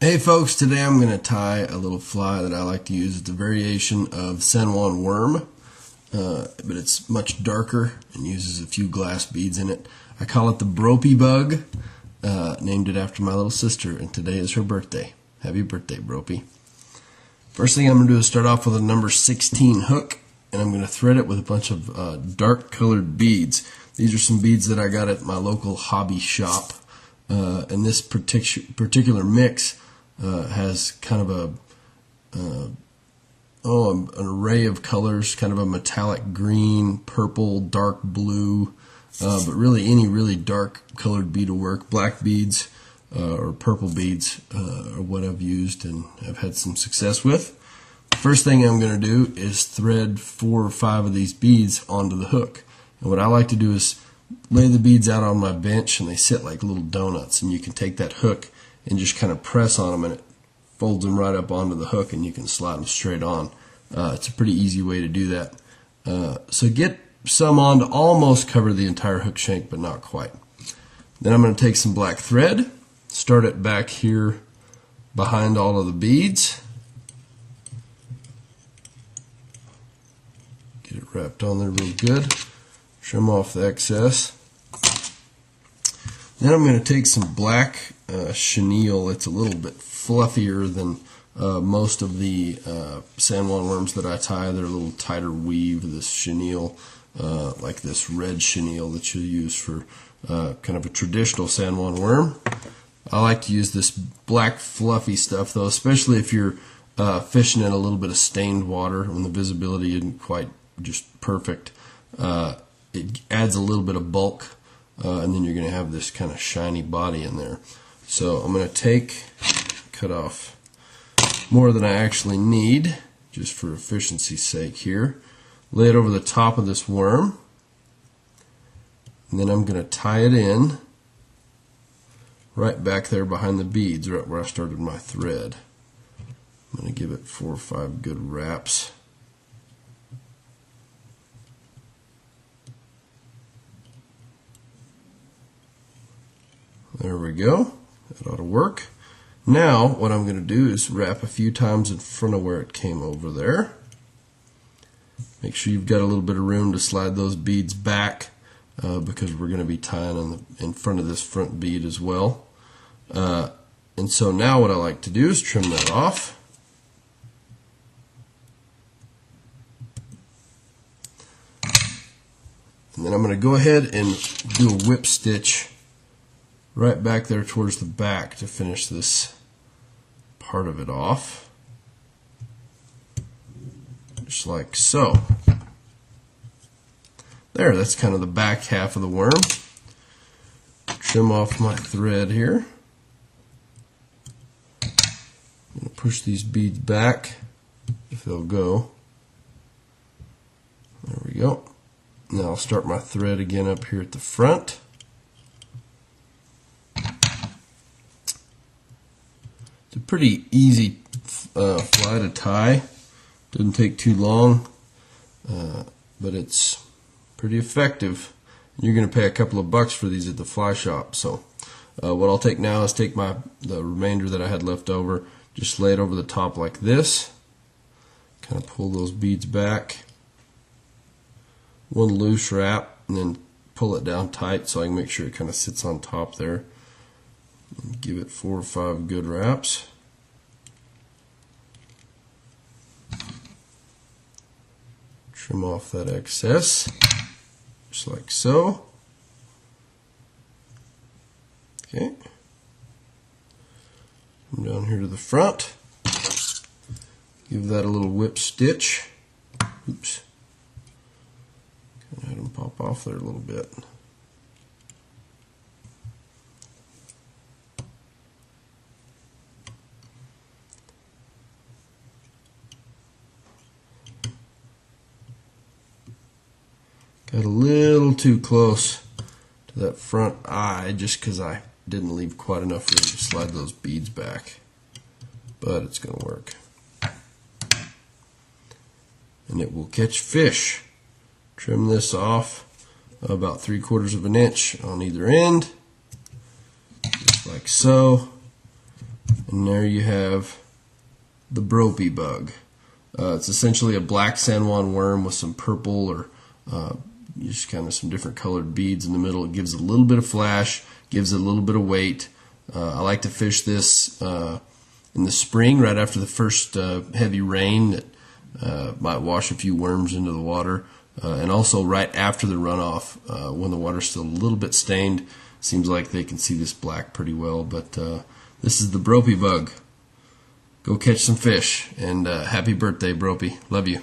Hey folks, today I'm going to tie a little fly that I like to use. It's a variation of San Juan worm, but it's much darker and uses a few glass beads in it. I call it the Bropie bug, named it after my little sister, and today is her birthday. Happy birthday, Bropie. First thing I'm going to do is start off with a number 16 hook, and I'm going to thread it with a bunch of dark colored beads. These are some beads that I got at my local hobby shop, and this particular mix has kind of an array of colors, kind of a metallic green, purple, dark blue, but really any really dark colored bead will work. Black beads or purple beads are what I've used and I've had some success with. First thing I'm going to do is thread 4 or 5 of these beads onto the hook. And what I like to do is lay the beads out on my bench, and they sit like little donuts, and you can take that hook and just kind of press on them, and it folds them right up onto the hook, and you can slide them straight on. It's a pretty easy way to do that. So get some on to almost cover the entire hook shank, but not quite. Then I'm going to take some black thread, start it back here behind all of the beads, get it wrapped on there real good, trim off the excess. Then I'm going to take some black chenille. It's a little bit fluffier than most of the San Juan worms that I tie. They're a little tighter weave. This chenille, like this red chenille that you'll use for kind of a traditional San Juan worm. I like to use this black fluffy stuff though, especially if you're fishing in a little bit of stained water when the visibility isn't quite just perfect. It adds a little bit of bulk. And then you're going to have this kind of shiny body in there. So I'm going to cut off more than I actually need, just for efficiency's sake here. Lay it over the top of this worm. And then I'm going to tie it in right back there behind the beads, right where I started my thread. I'm going to give it 4 or 5 good wraps. There we go. That ought to work. Now what I'm going to do is wrap a few times in front of where it came over there. Make sure you've got a little bit of room to slide those beads back because we're going to be tying in front of this front bead as well. And so now what I like to do is trim that off. And then I'm going to go ahead and do a whip stitch right back there towards the back to finish this part of it off, just like so. There, that's kind of the back half of the worm. Trim off my thread here. I'm going to push these beads back if they'll go. There we go. Now I'll start my thread again up here at the front. It's a pretty easy fly to tie. Doesn't take too long, but it's pretty effective. You're going to pay a couple of bucks for these at the fly shop. So what I'll take now is take the remainder that I had left over, just lay it over the top like this, kind of pull those beads back, one loose wrap, and then pull it down tight so I can make sure it kind of sits on top there. Give it 4 or 5 good wraps. Trim off that excess, just like so. Okay. Come down here to the front. Give that a little whip stitch. Oops. Kind of had them pop off there a little bit. Got a little too close to that front eye just because I didn't leave quite enough room to slide those beads back. But it's going to work. And it will catch fish. Trim this off about 3/4 of an inch on either end, just like so. And there you have the Bropie bug. It's essentially a black San Juan worm with some purple or just kind of some different colored beads in the middle. It gives a little bit of flash, gives it a little bit of weight. I like to fish this in the spring, right after the first heavy rain that might wash a few worms into the water, and also right after the runoff when the water's still a little bit stained. Seems like they can see this black pretty well, but this is the Bropie bug. Go catch some fish, and happy birthday, Bropie. Love you.